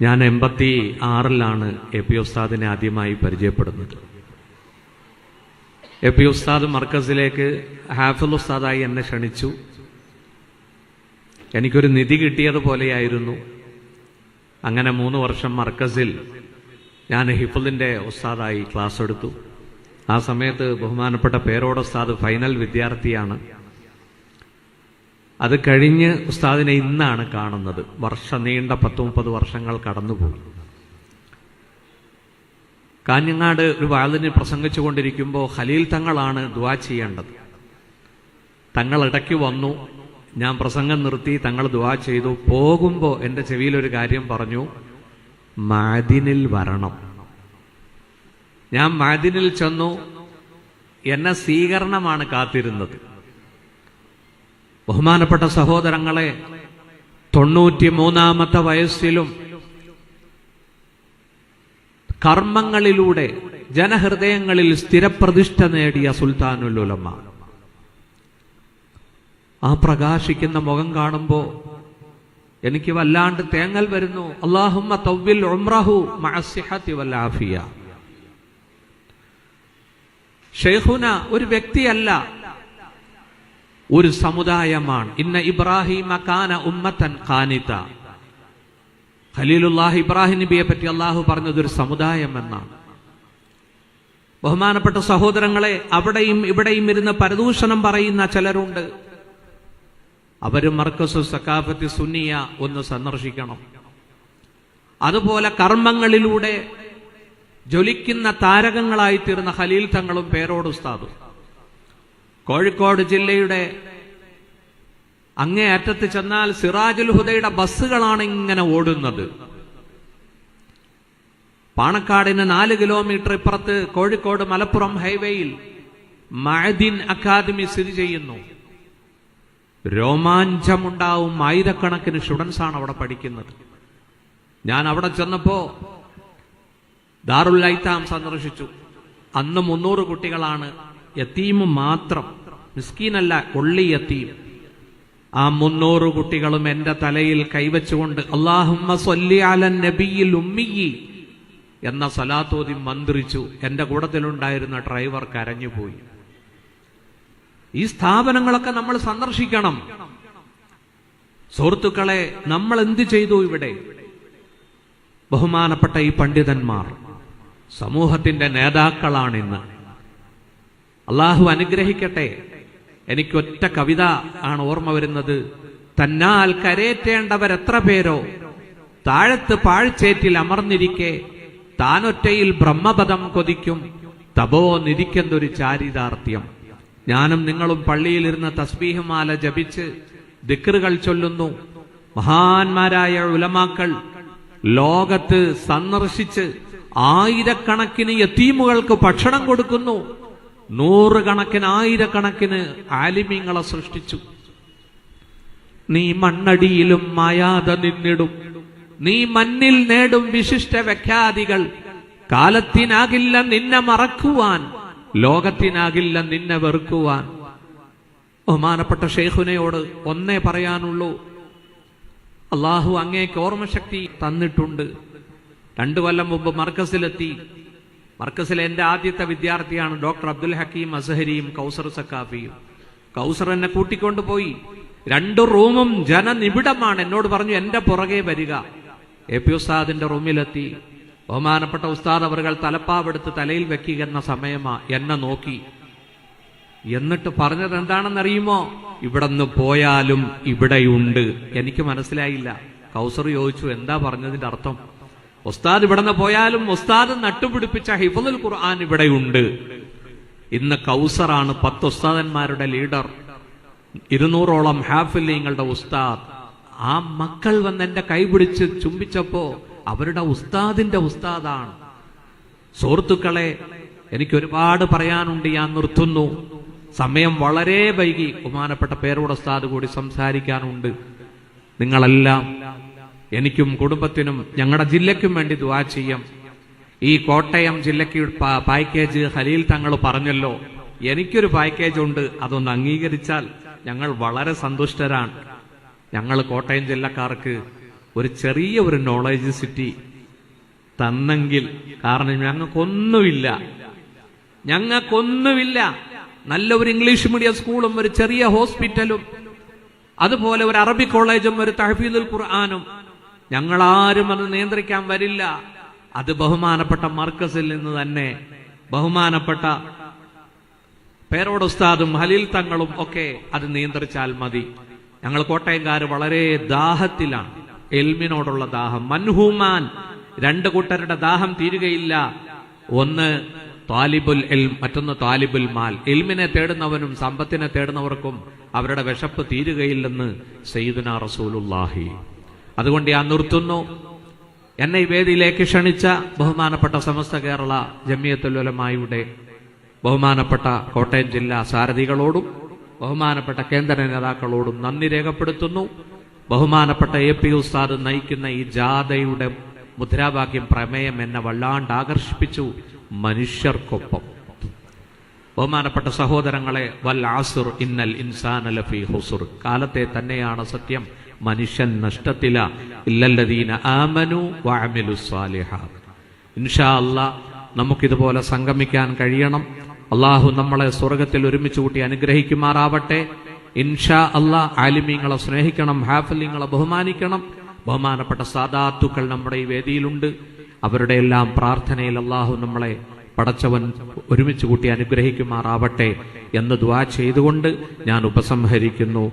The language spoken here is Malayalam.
ഞാൻ 86-ലാണ് എ.പി. ഉസ്താദിനെ ആദ്യമായി പരിചയപ്പെടുന്നത്. എ.പി. ഉസ്താദ് മർക്കസിലേക്ക് ഹാഫിൾ ഉസ്താദായി എന്നെ ക്ഷണിച്ചു. എനിക്കൊരു നിധി കിട്ടിയതുപോലെയായിരുന്നു. അങ്ങനെ 3 വർഷം മർക്കസിൽ ഞാൻ ഹിഫ്ളിന്റെ ഉസ്താദായി ക്ലാസ് എടുത്തു. ആ സമയത്ത് ബഹുമാനപ്പെട്ട പേരോട് ഉസ്താദ് ഫൈനൽ വിദ്യാർത്ഥിയാണ്. അത് കഴിഞ്ഞ് ഉസ്താദിനെ ഇന്നാണ് കാണുന്നത്. നീണ്ട 10-30 വർഷങ്ങൾ കടന്നുപോയി. കാഞ്ഞങ്ങാട് ഒരു വാളിന് പ്രസംഗിച്ചുകൊണ്ടിരിക്കുമ്പോൾ ഖലീൽ തങ്ങളാണ് ദുആ ചെയ്യേണ്ടത്. തങ്ങൾ ഇടയ്ക്ക് വന്നു. ഞാൻ പ്രസംഗം നിർത്തി. തങ്ങൾ ദുആ ചെയ്തു. പോകുമ്പോൾ എൻ്റെ ചെവിയിലൊരു കാര്യം പറഞ്ഞു, മഅദിനിൽ വരണം. ഞാൻ മഅദിനിൽ ചെന്നു. എന്നെ സ്വീകരണമാണ് കാത്തിരുന്നത്. ബഹുമാനപ്പെട്ട സഹോദരങ്ങളെ, 93-ാമത്തെ വയസ്സിലും കർമ്മങ്ങളിലൂടെ ജനഹൃദയങ്ങളിൽ സ്ഥിരപ്രതിഷ്ഠ നേടിയ സുൽത്താനുൽ ഉലമ. ആ പ്രകാശിക്കുന്ന മുഖം കാണുമ്പോൾ എനിക്ക് വല്ലാണ്ട് തേങ്ങൽ വരുന്നു. അല്ലാഹുമ്മ തവ്വിൽ ഉംറഹു മഅസ്സിഹത്തി വൽ ആഫിയ. ഷെയ്ഖുന ഒരു വ്യക്തിയല്ല, ഒരു സമുദായമാണ്. ഇന്ന ഇബ്രാഹിമ കാന ഉമ്മത്തൻ ഖാനിത. ഖലീലുല്ലാഹി ഇബ്രാഹിം നബിയെ പറ്റി അള്ളാഹു പറഞ്ഞത് ഒരു സമുദായം എന്നാണ്. ബഹുമാനപ്പെട്ട സഹോദരങ്ങളെ, അവിടെയും ഇവിടെയും ഇരുന്ന് പരദൂഷണം പറയുന്ന ചിലരുണ്ട്. അവര് മർക്കസു സഖാഫത്തി സുന്നിയ ഒന്ന് സന്ദർശിക്കണം. അതുപോലെ കർമ്മങ്ങളിലൂടെ ജ്വലിക്കുന്ന താരകങ്ങളായിത്തീർന്ന ഖലീൽ തങ്ങളും പേരോട് ഉസ്താദും കോഴിക്കോട് ജില്ലയുടെ അങ്ങേ അറ്റത്ത് ചെന്നാൽ സിറാജുൽ ഹുദയുടെ ബസ്സുകളാണ് ഇങ്ങനെ ഓടുന്നത്. പാണക്കാടിന് 4 കിലോമീറ്റർ ഇപ്പുറത്ത് കോഴിക്കോട് മലപ്പുറം ഹൈവേയിൽ മഅദിൻ അക്കാദമി സ്ഥിതി ചെയ്യുന്നു. രോമാഞ്ചമുണ്ടാവും. ആയിരക്കണക്കിന് സ്റ്റുഡൻസ് ആണ് അവിടെ പഠിക്കുന്നത്. ഞാൻ അവിടെ ചെന്നപ്പോ ദാറുൽ ഐതാം സന്ദർശിച്ചു. അന്ന് 300 കുട്ടികളാണ്. യതീം മാത്രം, മിസ്കീനല്ല, ഒള്ളി യതീം. ആ 300 കുട്ടികളും എന്റെ തലയിൽ കൈവച്ചുകൊണ്ട് അല്ലാഹുമ്മ സ്വല്ലി അലൻ നബിയിൽ ഉമ്മിയി എന്ന സലാത്തോതി മന്ത്രിച്ചു. എന്റെ കൂട്ടത്തിലുണ്ടായിരുന്ന ഡ്രൈവർ കരഞ്ഞുപോയി. ഈ സ്ഥാപനങ്ങളൊക്കെ നമ്മൾ സന്ദർശിക്കണം. സുഹൃത്തുക്കളെ, നമ്മൾ എന്ത് ചെയ്തു ഇവിടെ? ബഹുമാനപ്പെട്ട ഈ പണ്ഡിതന്മാർ സമൂഹത്തിന്റെ നേതാക്കളാണിന്ന്. അള്ളാഹു അനുഗ്രഹിക്കട്ടെ. എനിക്കൊറ്റ കവിത ആണ് ഓർമ്മ വരുന്നത്. തന്നാൽ കരേറ്റേണ്ടവരെത്ര പേരോ താഴത്ത് പാഴ്ചേറ്റിൽ അമർന്നിരിക്കെ താനൊറ്റയിൽ ബ്രഹ്മപദം കൊതിക്കും തപോ നിരിക്കുന്നൊരു ചാരിതാർത്ഥ്യം. ഞാനും നിങ്ങളും പള്ളിയിലിരുന്ന് തസ്ബീഹുമാല ജപിച്ച് ദിക്റുകൾ ചൊല്ലുന്നു. മഹാന്മാരായ ഉലമാക്കൾ ലോകത്ത് സന്ദർശിച്ച് ആയിരക്കണക്കിന് യതീമുകൾക്ക് ഭക്ഷണം കൊടുക്കുന്നു. 100 കണക്കിന് 1000 ആലിമീങ്ങളെ സൃഷ്ടിച്ചു. നീ മണ്ണടിയിലും മായാതെ നിന്നിടും, നീ മണ്ണിൽ നേടും വിശിഷ്ട വ്യാഖ്യാതികൾ. കാലത്തിനാകില്ല നിന്നെ മറക്കുവാൻ, ലോകത്തിനാകില്ല നിന്നെ വെറുക്കുവാൻ. ബഹുമാനപ്പെട്ട ഷെയ്ഖുനയോട് ഒന്നേ പറയാനുള്ളൂ, അള്ളാഹു അങ്ങേക്ക് ഓർമ്മശക്തി തന്നിട്ടുണ്ട്. 2 കൊല്ലം മുമ്പ് മർക്കസിലെത്തി. മർക്കസിലെ എന്റെ ആദ്യത്തെ വിദ്യാർത്ഥിയാണ് ഡോക്ടർ അബ്ദുൽ ഹക്കീം അസ്ഹരിയും കൗസർ സക്കാഫിയും. കൗസർ എന്നെ കൂട്ടിക്കൊണ്ടുപോയി. 2 റൂമും ജനനിബിഡമാണ്. എന്നോട് പറഞ്ഞു എന്റെ പുറകെ വരിക. എ.പി. ഉസ്താദിന്റെ റൂമിലെത്തി. ബഹുമാനപ്പെട്ട ഉസ്താദ് അവர்கள் തലപ്പാവെടുത്ത് തലയിൽ വെക്കുന്ന സമയമാ. എന്നെ നോക്കി. എന്നിട്ട് പറഞ്ഞത് എന്താണെന്നറിയുമോ? ഇവിടുന്ന് പോയാലും ഇവിടെയുണ്ട്. എനിക്ക് മനസ്സിലായില്ല. കൗസർ ചോദിച്ചു, എന്താ പറഞ്ഞതിന്റെ അർത്ഥം? ഉസ്താദ് ഇവിടുന്ന് പോയാലും ഉസ്താദ് നട്ടുപിടിപ്പിച്ച ഹിഫ്ളുൽ ഖുർആൻ ഇവിടെയുണ്ട്. ഇന്ന് കൗസറാണ് 10 ഉസ്താദന്മാരുടെ ലീഡർ, 200ഓളം ഹാഫിലീങ്ങളുടെ ഉസ്താദ്. ആ മക്കൾ വന്ന് എന്റെ കൈപിടിച്ച് ചുംബിച്ചപ്പോ അവരുടെ ഉസ്താദിന്റെ ഉസ്താദാണ്. സുഹൃത്തുക്കളെ, എനിക്ക് ഒരുപാട് പറയാനുണ്ട്. ഞാൻ നിർത്തുന്നു. സമയം വളരെ വൈകി. ബഹുമാനപ്പെട്ട പേരോട് ഉസ്താദ് കൂടി സംസാരിക്കാനുണ്ട്. നിങ്ങളെല്ലാം എനിക്കും കുടുംബത്തിനും ഞങ്ങളുടെ ജില്ലയ്ക്കും വേണ്ടി ദുആ ചെയ്യാം. ഈ കോട്ടയം ജില്ലയ്ക്ക് പാക്കേജ് ഖലീൽ തങ്ങൾ പറഞ്ഞല്ലോ. എനിക്കൊരു പാക്കേജ് ഉണ്ട്. അതൊന്ന് അംഗീകരിച്ചാൽ ഞങ്ങൾ വളരെ സന്തുഷ്ടരാണ്. ഞങ്ങൾ കോട്ടയം ജില്ലക്കാർക്ക് ഒരു ചെറിയ ഒരു നോളജ് സിറ്റി തന്നെങ്കിൽ. കാരണം ഞങ്ങൾക്കൊന്നുമില്ല. നല്ല ഒരു ഇംഗ്ലീഷ് മീഡിയം സ്കൂളും ഒരു ചെറിയ ഹോസ്പിറ്റലും അതുപോലെ ഒരു അറബി കോളേജും ഒരു തഹ്ഫീദുൽ ഖുർആനും ഞങ്ങളാരും അത് നിയന്ത്രിക്കാൻ വരില്ല. അത് ബഹുമാനപ്പെട്ട മർക്കസിൽ നിന്ന് തന്നെ ബഹുമാനപ്പെട്ട പേരോട് ഉസ്താദും ഹലീൽ തങ്ങളും ഒക്കെ അത് നിയന്ത്രിച്ചാൽ മതി. ഞങ്ങൾ കോട്ടയംകാർ വളരെ ദാഹത്തിലാണ്, എൽമിനോടുള്ള ദാഹം. മൻഹൂമാൻ, രണ്ട് കൂട്ടരുടെ ദാഹം തീരുകയില്ല. ഒന്ന് താലിബുൽ എൽം, മറ്റൊന്ന് താലിബുൽ മാൽ. എൽമിനെ തേടുന്നവനും സമ്പത്തിനെ തേടുന്നവർക്കും അവരുടെ വിശപ്പ് തീരുകയില്ലെന്ന് സയ്യിദുനാ റസൂലുള്ളാഹി. അതുകൊണ്ട് ഞാൻ നിർത്തുന്നു. എന്നെ ഈ വേദിയിലേക്ക് ക്ഷണിച്ച ബഹുമാനപ്പെട്ട സമസ്ത കേരള ജമിയത്തുൽ ഉലമായുടെ ബഹുമാനപ്പെട്ട കോട്ടയം ജില്ലാ സാരഥികളോടും ബഹുമാനപ്പെട്ട കേന്ദ്ര നേതാക്കളോടും നന്ദി രേഖപ്പെടുത്തുന്നു. ബഹുമാനപ്പെട്ട AP ഉസ്താദ് നയിക്കുന്ന ഈ ജാഥയുടെ മുദ്രാവാക്യം, പ്രമേയം എന്നെ വല്ലാണ്ട് ആകർഷിപ്പിച്ചു. മനുഷ്യർക്കൊപ്പം. ബഹുമാനപ്പെട്ട സഹോദരങ്ങളെ, വൽ ആസുർ ഇന്നൽ ഇൻസാന ലഫീ ഖുസ്ർ, കാലത്തെ തന്നെയാണ് സത്യം, മനുഷ്യൻ നഷ്ടത്തില. ഇല്ലല്ലദീന ആമനു വഅമിലുസ് സാലിഹാത്ത്. ഇൻഷാ അല്ലാഹ് നമുക്കിതുപോലെ സംഗമിക്കാൻ കഴിയണം. അള്ളാഹു നമ്മളെ സ്വർഗത്തിൽ ഒരുമിച്ച് കൂട്ടി അനുഗ്രഹിക്കുമാറാവട്ടെ. ഇൻഷാ അല്ലാഹ് ആലിമീങ്ങളെ സ്നേഹിക്കണം, ഹാഫിലിങ്ങളെ ബഹുമാനിക്കണം. ബഹുമാനപ്പെട്ട സാദാത്തുക്കൾ നമ്മുടെ ഈ വേദിയിലുണ്ട്. അവരുടെ എല്ലാം പ്രാർത്ഥനയിൽ അള്ളാഹു നമ്മളെ പടച്ചവൻ ഒരുമിച്ച് കൂട്ടി അനുഗ്രഹിക്കുമാറാവട്ടെ എന്ന് ദുആ ചെയ്തുകൊണ്ട് ഞാൻ ഉപസംഹരിക്കുന്നു.